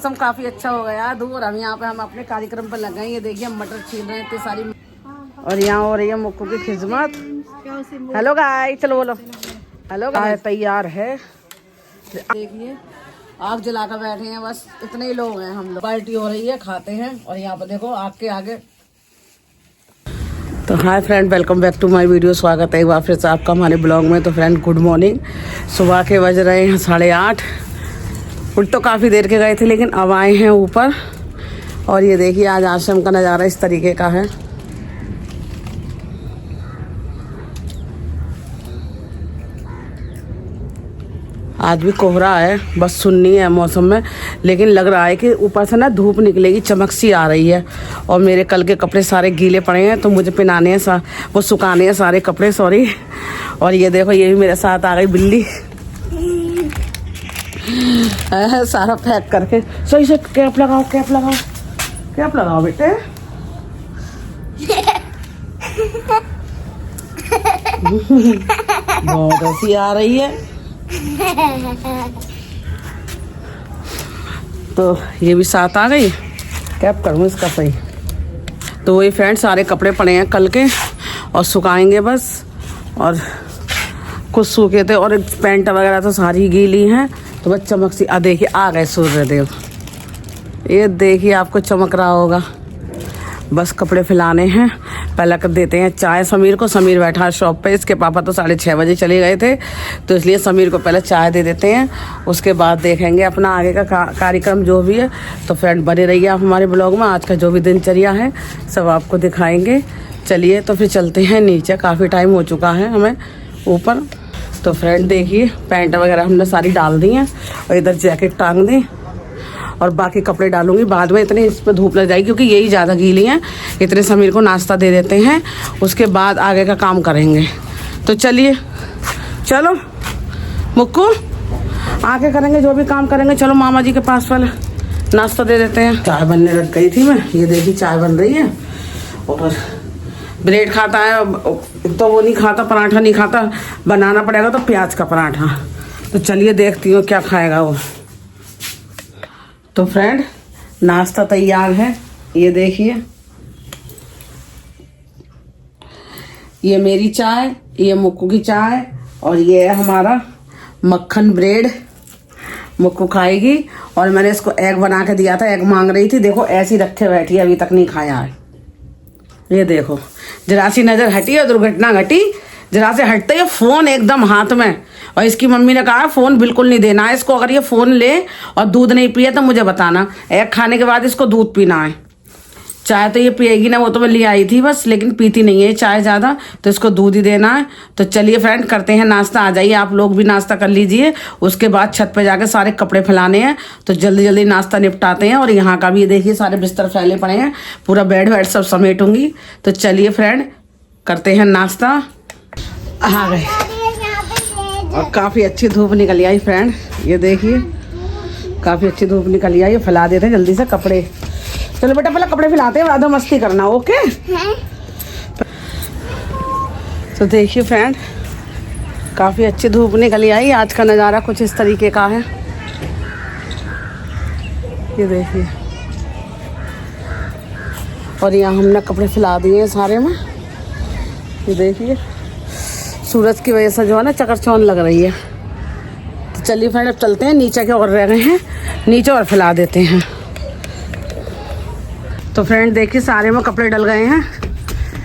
मौसम काफी अच्छा हो गया दूर। हम यहाँ पे हम अपने कार्यक्रम पर लग गए। ये देखिए हम मटर छील रहे हैं इतनी सारी। और यहाँ हो रही है मुक्कू की खिदमत। हेलो गाय, चलो बोलो हेलो गाय। तैयार है, देखिए आग जला कर बैठे हैं। बस इतने ही लोग हैं हम लोग। पार्टी हो रही है, खाते हैं। और यहाँ पर देखो आग के आगे। तो hi friend, welcome back to my video. स्वागत है एक बार फिर से आपका हमारे ब्लॉग में। तो फ्रेंड गुड मॉर्निंग। सुबह के बज रहे हैं 8:30। उठ तो काफ़ी देर के गए थे, लेकिन अब आए हैं ऊपर। और ये देखिए आज आश्रम का नज़ारा इस तरीके का है। आज भी कोहरा है, बस सुन्नी है मौसम में। लेकिन लग रहा है कि ऊपर से ना धूप निकलेगी, चमक सी आ रही है। और मेरे कल के कपड़े सारे गीले पड़े हैं, तो मुझे पिनाने हैं, वो सुखाने हैं सारे कपड़े, सॉरी। और ये देखो ये भी मेरे साथ आ गई बिल्ली। सारा पैक करके सही से कैप लगाओ, कैप लगाओ, कैप लगाओ बेटे। बहुत हंसी आ रही है। तो ये भी साथ आ गई। कैप करूँ इसका सही। तो वही फ्रेंड सारे कपड़े पड़े हैं कल के, और सुखाएंगे बस। और कुछ सूखे थे और पैंट वगैरह तो सारी गीली हैं। तो बस चमक सी देखिए आ गए सूर्यदेव। ये देखिए आपको चमक रहा होगा। बस कपड़े फैलाने हैं। पहले कर देते हैं चाय समीर को। समीर बैठा है शॉप पे। इसके पापा तो 6:30 बजे चले गए थे, तो इसलिए समीर को पहले चाय दे देते हैं। उसके बाद देखेंगे अपना आगे का कार्यक्रम जो भी है। तो फ्रेंड बने रहिए आप हमारे ब्लॉग में। आज का जो भी दिनचर्या है सब आपको दिखाएंगे। चलिए तो फिर चलते हैं नीचे। काफ़ी टाइम हो चुका है हमें ऊपर। तो फ्रेंड देखिए पैंट वगैरह हमने सारी डाल दी हैं, और इधर जैकेट टांग दी। और बाकी कपड़े डालूंगी बाद में, इतने इस पर धूप लग जाएगी क्योंकि यही ज़्यादा गीली हैं। इतने समीर को नाश्ता दे देते हैं, उसके बाद आगे का काम करेंगे। तो चलिए चलो मुक्कू, आगे करेंगे जो भी काम करेंगे। चलो मामा जी के पास पहले नाश्ता दे देते हैं। चाय बनने लग गई थी मैं। ये देखिए चाय बन रही है। और ब्रेड खाता है तो वो नहीं खाता, पराठा नहीं खाता। बनाना पड़ेगा तो प्याज का पराठा। तो चलिए देखती हूँ क्या खाएगा वो। तो फ्रेंड नाश्ता तैयार है। ये देखिए ये मेरी चाय, ये मुक्कू की चाय, और ये है हमारा मक्खन ब्रेड। मुक्कू खाएगी। और मैंने इसको एग बना के दिया था, एग मांग रही थी। देखो ऐसी रखे बैठी है, अभी तक नहीं खाया है। ये देखो जरा सी नजर हटी और दुर्घटना घटी। जरा से हटते ही फोन एकदम हाथ में। और इसकी मम्मी ने कहा फोन बिल्कुल नहीं देना है इसको। अगर ये फोन ले और दूध नहीं पिए तो मुझे बताना। एग खाने के बाद इसको दूध पीना है। चाय तो ये पिएगी ना, वो तो मैं ले आई थी बस, लेकिन पीती नहीं है चाय ज़्यादा, तो इसको दूध ही देना है। तो चलिए फ्रेंड करते हैं नाश्ता। आ जाइए आप लोग भी नाश्ता कर लीजिए। उसके बाद छत पे जाके सारे कपड़े फैलाने हैं। तो जल्दी जल्दी नाश्ता निपटाते हैं। और यहाँ का भी ये देखिए सारे बिस्तर फैले पड़े हैं, पूरा बेड वेड सब समेटूंगी। तो चलिए फ्रेंड करते हैं नाश्ता। आ गए। और काफ़ी अच्छी धूप निकल आई फ्रेंड। ये देखिए काफ़ी अच्छी धूप निकल आई। फैला देते हैं जल्दी से कपड़े। चलो बेटा पहले कपड़े फैलाते हैं, ज़्यादा मस्ती करना, ओके। तो देखिए फ्रेंड काफ़ी अच्छी धूप निकल आई। आज का नज़ारा कुछ इस तरीके का है। ये देखिए। और यहाँ हमने कपड़े फैला दिए हैं सारे में। ये देखिए सूरज की वजह से जो है ना चकरचौंध लग रही है। तो चलिए फ्रेंड अब चलते हैं नीचे के और रह गए हैं, नीचे और फैला देते हैं। तो फ्रेंड देखिए सारे में कपड़े डल गए हैं,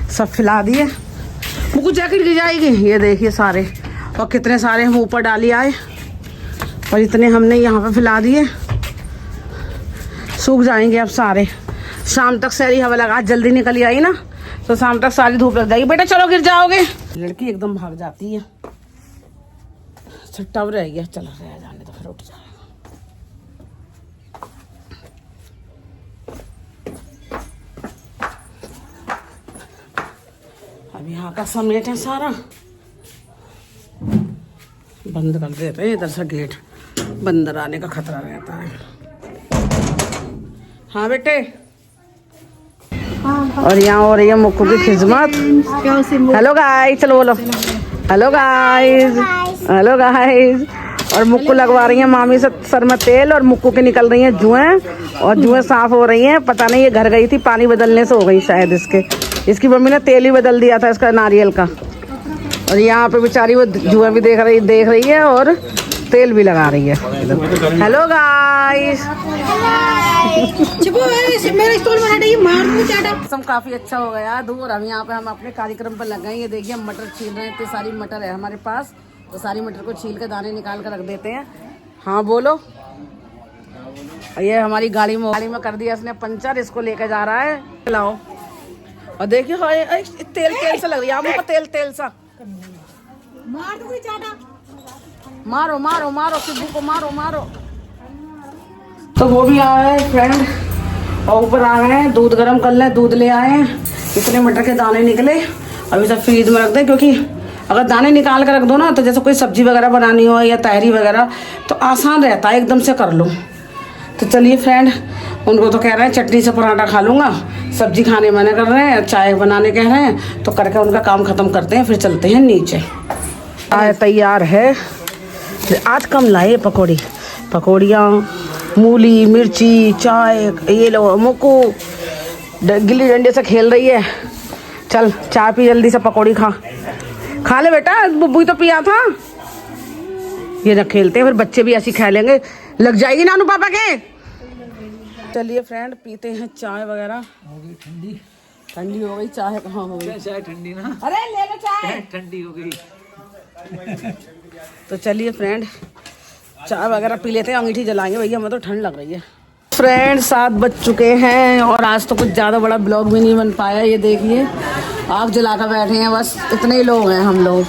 सब फैला दिए। मुझको जैकेट गिर जाएगी। ये देखिए सारे, और कितने सारे हम ऊपर डाली आए, और इतने हमने यहाँ पे फैला दिए। सूख जाएंगे अब सारे। शाम तक सारी हवा लगा, जल्दी निकली आई ना, तो शाम तक सारी धूप लग जाएगी। बेटा चलो गिर जाओगे। लड़की एकदम भाग जाती है। छट्टा रह गया, चलो रह जाने तो फिर उठ जाएगा। अब यहाँ का समेट है सारा, बंद कर देते हैं। इधर से गेट, बंदर आने का खतरा रहता है। हाँ बेटे। और यहाँ हो रही है मुक्कू की खिदमत। हेलो गाइस, चलो बोलो हेलो गाइस, हेलो गाइस। और मुक्कू लगवा रही है मामी से सर में तेल, और मुक्कू के निकल रही हैं जुएं, और जुएं साफ हो रही हैं। पता नहीं ये घर गई थी, पानी बदलने से हो गई शायद इसकी मम्मी ने तेल ही बदल दिया था इसका नारियल का। और यहाँ पे बेचारी वो जुएं भी देख रही है और तेल भी लगा रही है। हेलो गाइस, मौसम काफी अच्छा हो गया दूर। हम यहाँ पे हम अपने कार्यक्रम पर लग गए। ये देखिए हम मटर छील रहे हैं, इतनी सारी मटर है हमारे पास, तो सारी मटर को छील के दाने निकाल कर रख देते हैं। हाँ बोलो। ये हमारी गाड़ी में कर दिया इसने पंचर, इसको लेके जा रहा है। लाओ और देखिए तेल सा लग रही है आपको, तेल सा। मारो मारो मारो सिद्धू को, मारो। तो वो भी आए हैं फ्रेंड और ऊपर आ गए हैं। दूध गर्म कर लें, दूध ले आए हैं। इतने मटर के दाने निकले, अभी सब फ्रीज में रख दें, क्योंकि अगर दाने निकाल कर रख दो ना तो जैसे कोई सब्जी वगैरह बनानी हो या तहरी वगैरह तो आसान रहता है, एकदम से कर लो। तो चलिए फ्रेंड, उनको तो कह रहे हैं चटनी से पराठा खा लूँगा, सब्जी खाने मना कर रहे हैं, चाय बनाने कह रहे हैं, तो करके उनका काम ख़त्म करते हैं, फिर चलते हैं नीचे। चाय तैयार है। आज कम लाए पकौड़ियाँ, मूली मिर्ची चाय। ये लो मुक्कू गिल्ली डंडे से खेल रही है। चल चाय पी जल्दी से, पकौड़ी खा ले बेटा, बुब्बू तो पिया था। ये ना खेलते हैं, फिर बच्चे भी ऐसी खा लेंगे, लग जाएगी नानू पापा के। चलिए फ्रेंड, पीते हैं चाय वगैरह। हो गई ठंडी हो गई चाय। कहाँ हो गई चाय ठंडी ना? अरे ले लो चाय, ठंडी हो गई। तो चलिए फ्रेंड, चाय वगैरह पी लेते हैं, अंगीठी जलाएंगे भैया, हमें तो ठंड लग रही है। फ्रेंड 7 बज चुके हैं और आज तो कुछ ज़्यादा बड़ा ब्लॉग भी नहीं बन पाया। ये देखिए आग जला कर बैठे हैं, बस इतने ही लोग हैं हम लोग,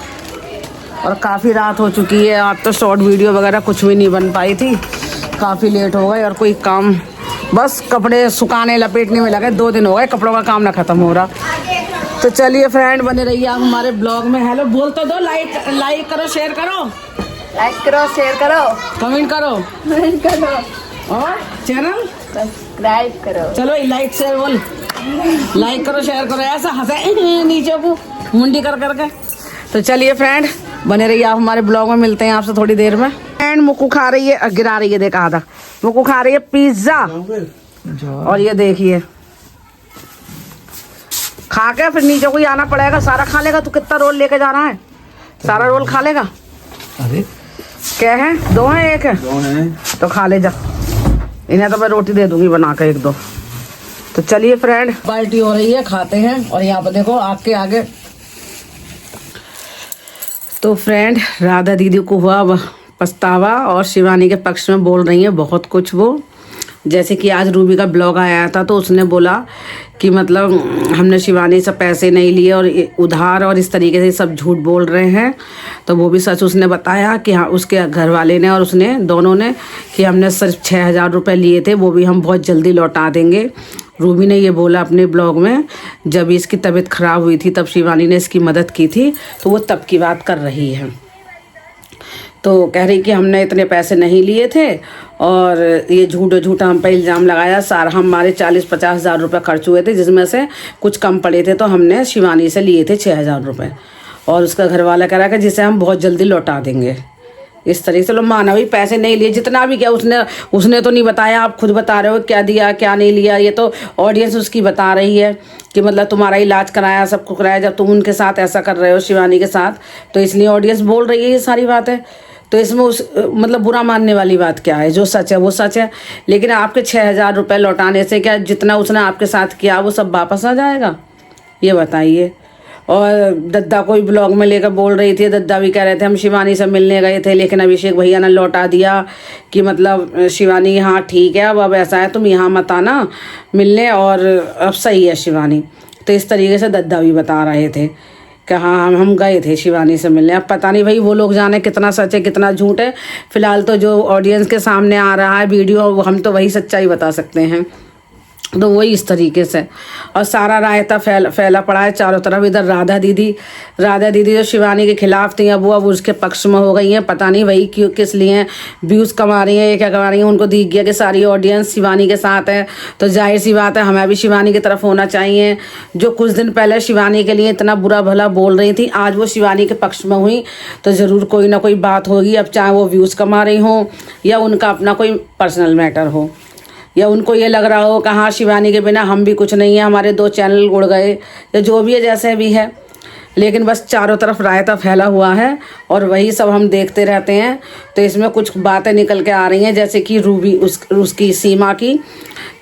और काफ़ी रात हो चुकी है। आज तो शॉर्ट वीडियो वगैरह कुछ भी नहीं बन पाई थी, काफ़ी लेट हो गए, और कोई काम बस कपड़े सुखाने लपेटने में लगे। 2 दिन हो गए कपड़ों का काम ना ख़त्म हो रहा। तो चलिए फ्रेंड, बने रहिए आप हमारे ब्लॉग में। हेलो बोल तो दो, लाइक करो, शेयर करो, कमेंट करो और चैनल सब्सक्राइब करो। चलो लाइक शेयर बोल, लाइक करो शेयर करो, ऐसा हंसे नीचे को मुंडी कर करके। तो चलिए फ्रेंड, बने रहिए आप हमारे ब्लॉग में, मिलते हैं आपसे थोड़ी देर में। फ्रेंड मुक्कू खा रही है, गिरा रही है, देखा आधा मुक्कू खा रही है पिज्जा, और ये देखिए खा के फिर नीचे को ही आना पड़ेगा। सारा खा लेगा? तू कितना रोल लेके जा रहा है? सारा रोल खा लेगा? अरे क्या है, 2 हैं 1 है? 2 हैं तो खा ले जा, इन्हें तो मैं रोटी दे दूंगी बना के 1-2। तो चलिए फ्रेंड, पार्टी हो रही है, खाते हैं। और यहाँ पर देखो आपके आगे तो फ्रेंड राधा दीदी को हुआ पछतावा, और शिवानी के पक्ष में बोल रही है बहुत कुछ वो। जैसे कि आज रूबी का ब्लॉग आया था, तो उसने बोला कि मतलब हमने शिवानी से पैसे नहीं लिए और उधार, और इस तरीके से सब झूठ बोल रहे हैं। तो वो भी सच उसने बताया कि हाँ, उसके घर वाले ने और उसने दोनों ने, कि हमने सिर्फ 6000 रुपये लिए थे, वो भी हम बहुत जल्दी लौटा देंगे। रूबी ने ये बोला अपने ब्लॉग में। जब इसकी तबीयत ख़राब हुई थी तब शिवानी ने इसकी मदद की थी, तो वो तब की बात कर रही है। तो कह रही कि हमने इतने पैसे नहीं लिए थे, और ये झूठा हम पे इल्ज़ाम लगाया। सारा हमारे 40-50 हज़ार रुपये खर्च हुए थे, जिसमें से कुछ कम पड़े थे, तो हमने शिवानी से लिए थे 6000 रुपये, और उसका घर वाला कह रहा कि जिसे हम बहुत जल्दी लौटा देंगे। इस तरीके से लो, माना भी पैसे नहीं लिए, जितना भी किया उसने तो नहीं बताया। आप खुद बता रहे हो क्या दिया क्या नहीं लिया, ये तो ऑडियंस उसकी बता रही है कि मतलब तुम्हारा इलाज कराया, सब कुछ कराया, जब तुम उनके साथ ऐसा कर रहे हो शिवानी के साथ, तो इसलिए ऑडियंस बोल रही है ये सारी बातें। तो इसमें मतलब बुरा मानने वाली बात क्या है? जो सच है वो सच है। लेकिन आपके 6000 रुपये लौटाने से क्या जितना उसने आपके साथ किया वो सब वापस आ जाएगा? ये बताइए। और दद्दा को भी ब्लॉग में लेकर बोल रही थी, दद्दा भी कह रहे थे हम शिवानी से मिलने गए थे, लेकिन अभिषेक भैया ने लौटा दिया कि मतलब शिवानी हाँ ठीक है, अब ऐसा है तुम यहाँ मत आना मिलने, और अब सही है शिवानी। तो इस तरीके से दद्दा भी बता रहे थे कि हाँ हम गए थे शिवानी से मिलने। अब पता नहीं भाई, वो लोग जाने कितना सच है कितना झूठ है। फिलहाल तो जो ऑडियंस के सामने आ रहा है वीडियो, हम तो वही सच्चाई बता सकते हैं। तो वही इस तरीके से। और सारा रायता फैला पड़ा है चारों तरफ। इधर राधा दीदी जो शिवानी के खिलाफ थी, अब उसके पक्ष में हो गई हैं। पता नहीं वही क्यों, किस लिए व्यूज़ कमा रही हैं, ये क्या कमा रही हैं। उनको दिख गया कि सारी ऑडियंस शिवानी के साथ है, तो जाहिर सी बात है हमें भी शिवानी की तरफ होना चाहिए। जो कुछ दिन पहले शिवानी के लिए इतना बुरा भला बोल रही थी, आज वो शिवानी के पक्ष में हुई तो ज़रूर कोई ना कोई बात होगी। अब चाहे वो व्यूज़ कमा रही हों या उनका अपना कोई पर्सनल मैटर हो, या उनको ये लग रहा हो कि हाँ शिवानी के बिना हम भी कुछ नहीं है, हमारे 2 चैनल उड़ गए, या जो भी है जैसे भी है। लेकिन बस चारों तरफ रायता फैला हुआ है और वही सब हम देखते रहते हैं। तो इसमें कुछ बातें निकल के आ रही हैं, जैसे कि रूबी उसकी सीमा की,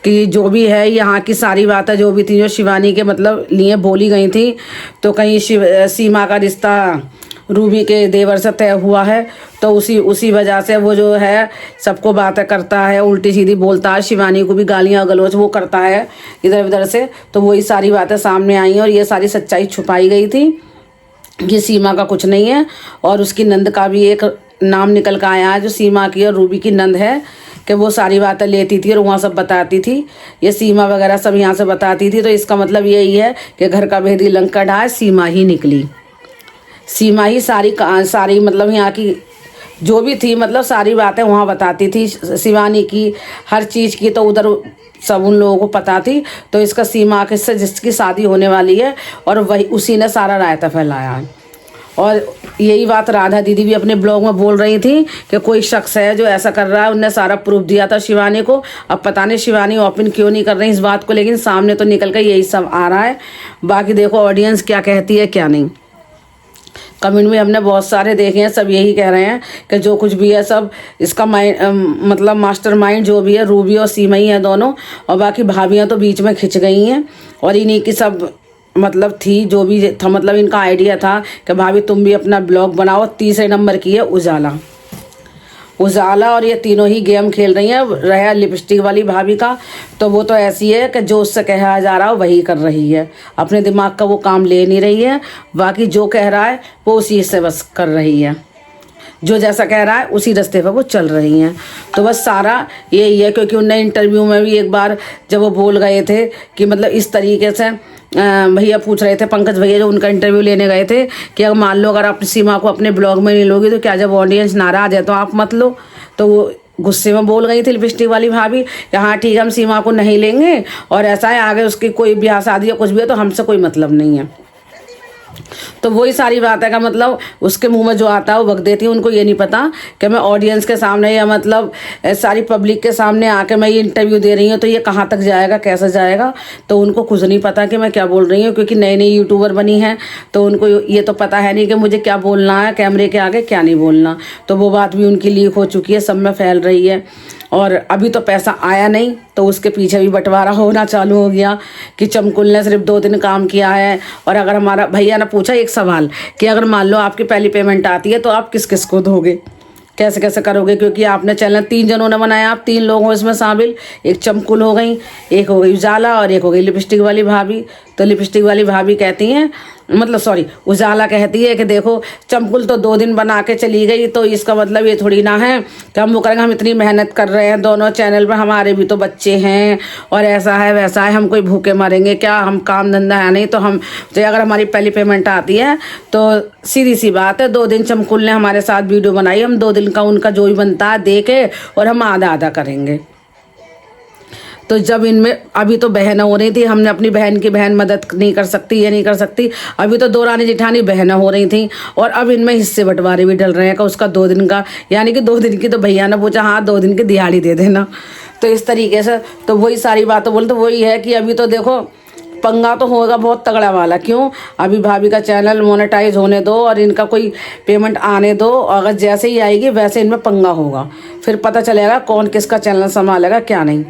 कि जो भी है यहाँ की सारी बातें जो भी थी, जो शिवानी के मतलब लिए बोली गई थी, तो कहीं सीमा का रिश्ता रूबी के देवर से तय हुआ है, तो उसी वजह से वो जो है सबको बातें करता है, उल्टी सीधी बोलता है, शिवानी को भी गालियाँ गलौज वो करता है इधर उधर से। तो वही सारी बातें सामने आई हैं और ये सारी सच्चाई छुपाई गई थी कि सीमा का कुछ नहीं है। और उसकी नंद का भी एक नाम निकल कर आया है, जो सीमा की और रूबी की नंद है, कि वो सारी बातें लेती थी और वहाँ सब बताती थी, ये सीमा वगैरह सब यहाँ से बताती थी। तो इसका मतलब यही है कि घर का भेदी लंका ढाए, सीमा ही निकली। सीमा ही सारी मतलब यहाँ की जो भी थी, मतलब सारी बातें वहाँ बताती थी शिवानी की, हर चीज़ की। तो उधर सब उन लोगों को पता थी। तो इसका सीमा के से जिसकी शादी होने वाली है, और वही उसी ने सारा रायता फैलाया है। और यही बात राधा दीदी भी अपने ब्लॉग में बोल रही थी कि कोई शख्स है जो ऐसा कर रहा है, उनने सारा प्रूफ दिया था शिवानी को। अब पता नहीं शिवानी ओपन क्यों नहीं कर रही इस बात को, लेकिन सामने तो निकल कर यही सब आ रहा है। बाकी देखो ऑडियंस क्या कहती है क्या नहीं। कमेंट में हमने बहुत सारे देखे हैं, सब यही कह रहे हैं कि जो कुछ भी है सब इसका मतलब मास्टरमाइंड जो भी है रूबी और सीमा ही है दोनों, और बाकी भाभियां तो बीच में खिंच गई हैं। और इन्हीं की सब मतलब थी, जो भी था मतलब इनका आइडिया था कि भाभी तुम भी अपना ब्लॉग बनाओ। तीसरे नंबर की है उजाला और ये तीनों ही गेम खेल रही हैं। रहा लिपस्टिक वाली भाभी का, तो वो तो ऐसी है कि जो उससे कहा जा रहा है वही कर रही है, अपने दिमाग का वो काम ले नहीं रही है। बाकी जो कह रहा है वो उसी से बस कर रही है, जो जैसा कह रहा है उसी रास्ते पर वो चल रही हैं। तो बस सारा यही है, क्योंकि उनने इंटरव्यू में भी एक बार जब वो बोल गए थे कि मतलब इस तरीके से भैया पूछ रहे थे, पंकज भैया जो उनका इंटरव्यू लेने गए थे, कि अगर मान लो अगर आप सीमा को अपने ब्लॉग में नहीं लोगे तो क्या जब ऑडियंस नाराज है तो आप मत लो। तो वो गुस्से में बोल गई थी लिपस्टिक वाली भाभी कि हाँ ठीक है हम सीमा को नहीं लेंगे, और ऐसा है आगे उसकी कोई ब्याह शादी या कुछ भी है तो हमसे कोई मतलब नहीं है। तो वही सारी बात है का मतलब उसके मुंह में जो आता है वो बक देती है। उनको ये नहीं पता कि मैं ऑडियंस के सामने या मतलब सारी पब्लिक के सामने आके मैं ये इंटरव्यू दे रही हूँ तो ये कहाँ तक जाएगा, कैसे जाएगा। तो उनको खुद नहीं पता कि मैं क्या बोल रही हूँ, क्योंकि नई नई यूट्यूबर बनी है तो उनको ये तो पता है नहीं कि मुझे क्या बोलना है कैमरे के आगे, क्या नहीं बोलना। तो वो बात भी उनकी लीक हो चुकी है, सब में फैल रही है। और अभी तो पैसा आया नहीं, तो उसके पीछे भी बंटवारा होना चालू हो गया कि चमकुल ने सिर्फ 2 दिन काम किया है। और अगर हमारा भैया ने पूछा एक सवाल कि अगर मान लो आपकी पहली पेमेंट आती है तो आप किस किस को दोगे, कैसे कैसे करोगे, क्योंकि आपने चैनल 3 जनों ने बनाया, आप 3 लोग हो इसमें शामिल। एक चमकुल हो गई, एक हो गई उजाला और एक हो गई लिपस्टिक वाली भाभी। तो लिपस्टिक वाली भाभी कहती हैं मतलब सॉरी उजाला कहती है कि देखो चमकुल तो 2 दिन बना के चली गई, तो इसका मतलब ये थोड़ी ना है कि हम वो करेंगे, हम इतनी मेहनत कर रहे हैं दोनों चैनल पर, हमारे भी तो बच्चे हैं और ऐसा है वैसा है, हम कोई भूखे मरेंगे क्या, हम काम धंधा है नहीं। तो हम तो अगर हमारी पहली पेमेंट आती है तो सीधी सी बात है 2 दिन चमकुल ने हमारे साथ वीडियो बनाई, हम 2 दिन का उनका जो भी बनता है दे के और हम आधा आधा करेंगे। तो जब इनमें अभी तो बहन हो रही थी, हमने अपनी बहन की बहन मदद नहीं कर सकती, ये नहीं कर सकती। अभी तो 2 रानी जिठानी बहन हो रही थी और अब इनमें हिस्से बंटवारे भी डल रहे हैं कि उसका 2 दिन का, यानी कि 2 दिन की तो भैया ने पूछा हाँ 2 दिन की दिहाड़ी दे देना। तो इस तरीके से तो वही सारी बातें बोल, तो वही है कि अभी तो देखो पंगा तो होगा बहुत तगड़ा वाला। क्यों, अभी भाभी का चैनल मोनेटाइज होने दो और इनका कोई पेमेंट आने दो, अगर जैसे ही आएगी वैसे इनमें पंगा होगा, फिर पता चलेगा कौन किसका चैनल संभालेगा क्या नहीं।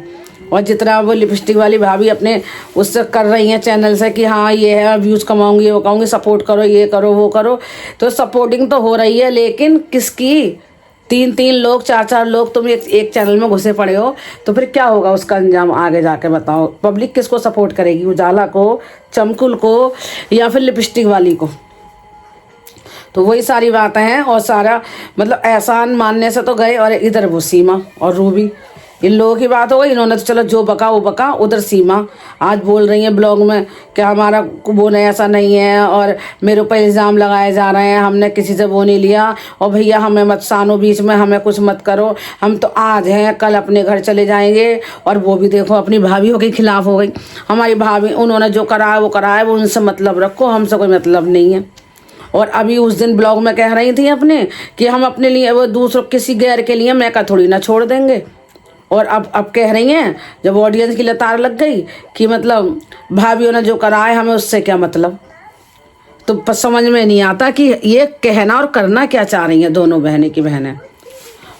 और जितना वो लिपस्टिक वाली भाभी अपने उससे कर रही हैं चैनल से कि हाँ ये है व्यूज़ कमाऊंगी वो कमाऊंगी, सपोर्ट करो ये करो वो करो, तो सपोर्टिंग तो हो रही है, लेकिन किसकी 3-3 लोग 4-4 लोग तुम एक चैनल में घुसे पड़े हो, तो फिर क्या होगा उसका अंजाम आगे जाके बताओ। पब्लिक किसको सपोर्ट करेगी, उजाला को, चमकुल को या फिर लिपस्टिक वाली को। तो वही सारी बातें हैं और सारा मतलब एहसान मानने से तो गए, और इधर वो सीमा और रूबी इन लोगों की बात हो गई, इन्होंने तो चलो जो बका वो बका। उधर सीमा आज बोल रही है ब्लॉग में कि हमारा वो नहीं, ऐसा नहीं है, और मेरे ऊपर इल्ज़ाम लगाए जा रहे हैं, हमने किसी से वो नहीं लिया, और भैया हमें मत सानो बीच में, हमें कुछ मत करो, हम तो आज हैं कल अपने घर चले जाएंगे। और वो भी देखो अपनी भाभीयों के खिलाफ हो गई। हमारी भाभी, उन्होंने जो कराया वो कराया, वो उनसे मतलब रखो, हमसे कोई मतलब नहीं है। और अभी उस दिन ब्लॉग में कह रही थी अपने कि हम अपने लिए वो दूसरों किसी गैर के लिए मैं का थोड़ी ना छोड़ देंगे। और अब कह रही हैं जब ऑडियंस की लतार लग गई कि मतलब भाभीयों ने जो करा है हमें उससे क्या मतलब। तो समझ में नहीं आता कि ये कहना और करना क्या चाह रही हैं दोनों बहनें की बहनें।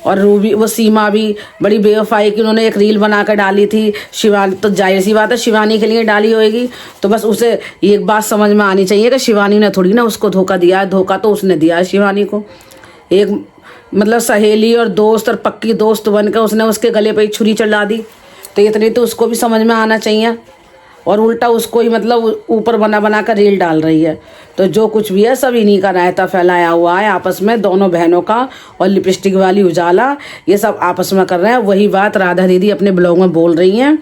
और रूबी, वो सीमा भी बड़ी बेवफाई की, उन्होंने एक रील बना कर डाली थी शिवानी, तो जाहिर सी बात है शिवानी के लिए डाली होगी। तो बस उसे एक बात समझ में आनी चाहिए कि शिवानी ने थोड़ी ना उसको धोखा दिया है, धोखा तो उसने दिया है शिवानी को। एक मतलब सहेली और दोस्त और पक्की दोस्त बनकर उसने उसके गले पे छुरी चला दी, तो इतनी तो उसको भी समझ में आना चाहिए। और उल्टा उसको ही मतलब ऊपर बना बना कर रील डाल रही है। तो जो कुछ भी है सब इन्हीं का रायता फैलाया हुआ है आपस में, दोनों बहनों का। और लिपस्टिक वाली उजाला ये सब आपस में कर रहे हैं। वही बात राधा दीदी अपने ब्लॉग में बोल रही हैं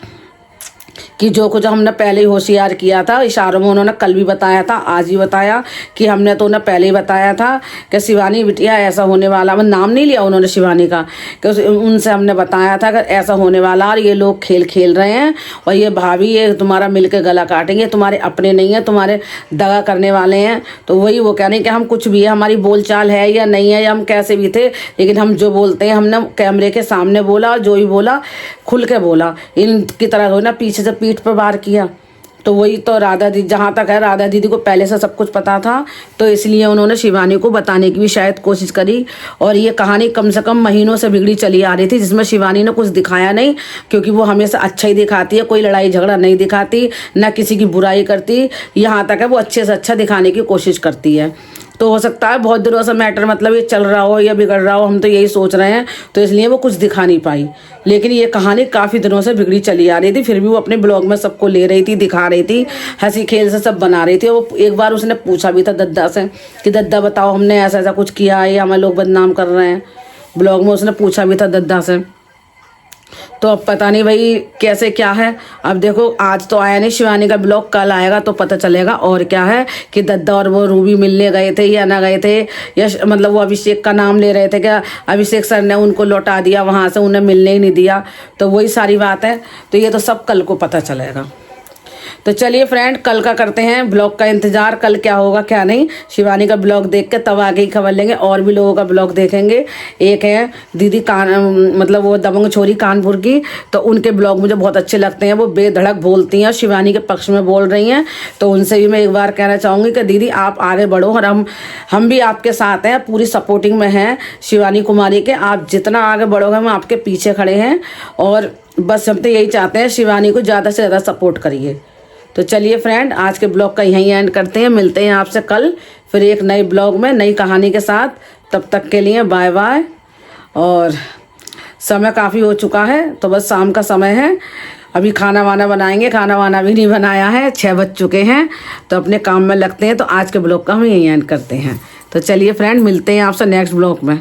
कि जो कुछ हमने पहले ही होशियार किया था, इशारों में उन्होंने कल भी बताया था, आज भी बताया कि हमने तो उन्हें पहले ही बताया था कि शिवानी बिटिया ऐसा होने वाला। मैं नाम नहीं लिया उन्होंने शिवानी का, कि उनसे हमने बताया था कि ऐसा होने वाला, और ये लोग खेल खेल रहे हैं, और ये भाभी ये तुम्हारा मिलकर गला काटेंगे, तुम्हारे अपने नहीं है, तुम्हारे दगा करने वाले हैं। तो वही वो कह रहे हैं कि हम कुछ भी है, हमारी बोलचाल है या नहीं है, या हम कैसे भी थे, लेकिन हम जो बोलते हैं हमने कैमरे के सामने बोला, और जो भी बोला खुल के बोला। इनकी तरह हो ना पीछे से पीठ पर वार किया। तो वही तो राधा दीदी, जहाँ तक है राधा दीदी को पहले से सब कुछ पता था, तो इसलिए उन्होंने शिवानी को बताने की भी शायद कोशिश करी। और ये कहानी कम से कम महीनों से बिगड़ी चली आ रही थी, जिसमें शिवानी ने कुछ दिखाया नहीं, क्योंकि वो हमेशा अच्छा ही दिखाती है, कोई लड़ाई झगड़ा नहीं दिखाती, ना किसी की बुराई करती। यहाँ तक है वो अच्छे से अच्छा दिखाने की कोशिश करती है। तो हो सकता है बहुत दिनों से मैटर मतलब ये चल रहा हो या बिगड़ रहा हो, हम तो यही सोच रहे हैं, तो इसलिए वो कुछ दिखा नहीं पाई। लेकिन ये कहानी काफ़ी दिनों से बिगड़ी चली आ रही थी, फिर भी वो अपने ब्लॉग में सबको ले रही थी, दिखा रही थी, हंसी खेल से सब बना रही थी। वो एक बार उसने पूछा भी था दद्दा से कि दद्दा बताओ हमने ऐसा ऐसा कुछ किया है या हमें लोग बदनाम कर रहे हैं। ब्लॉग में उसने पूछा भी था दद्दा से। तो अब पता नहीं भाई कैसे क्या है। अब देखो आज तो आया नहीं शिवानी का ब्लॉग, कल आएगा तो पता चलेगा और क्या है कि दद्दा और वो रूबी मिलने गए थे या ना गए थे, या मतलब वो अभिषेक का नाम ले रहे थे क्या अभिषेक सर ने उनको लौटा दिया वहाँ से, उन्हें मिलने ही नहीं दिया। तो वही सारी बात है। तो ये तो सब कल को पता चलेगा। तो चलिए फ्रेंड, कल का करते हैं ब्लॉग का इंतजार, कल क्या होगा क्या नहीं। शिवानी का ब्लॉग देख के तब आगे ही खबर लेंगे, और भी लोगों का ब्लॉग देखेंगे। एक है दीदी मतलब वो दबंग छोरी कानपुर की, तो उनके ब्लॉग मुझे बहुत अच्छे लगते हैं। वो बेधड़क बोलती हैं, शिवानी के पक्ष में बोल रही हैं। तो उनसे भी मैं एक बार कहना चाहूँगी कि दीदी आप आगे बढ़ो, और हम भी आपके साथ हैं, पूरी सपोर्टिंग में हैं शिवानी कुमारी के। आप जितना आगे बढ़ोगे हम आपके पीछे खड़े हैं, और बस हम तो यही चाहते हैं शिवानी को ज़्यादा से ज़्यादा सपोर्ट करिए। तो चलिए फ्रेंड, आज के ब्लॉग का यहीं एंड करते हैं। मिलते हैं आपसे कल फिर एक नई ब्लॉग में नई कहानी के साथ। तब तक के लिए बाय बाय। और समय काफ़ी हो चुका है, तो बस शाम का समय है, अभी खाना वाना बनाएंगे। खाना वाना भी नहीं बनाया है, 6 बज चुके हैं, तो अपने काम में लगते हैं। तो आज के ब्लॉग का हम यहीं एंड करते हैं। तो चलिए फ्रेंड, मिलते हैं आपसे नेक्स्ट ब्लॉग में।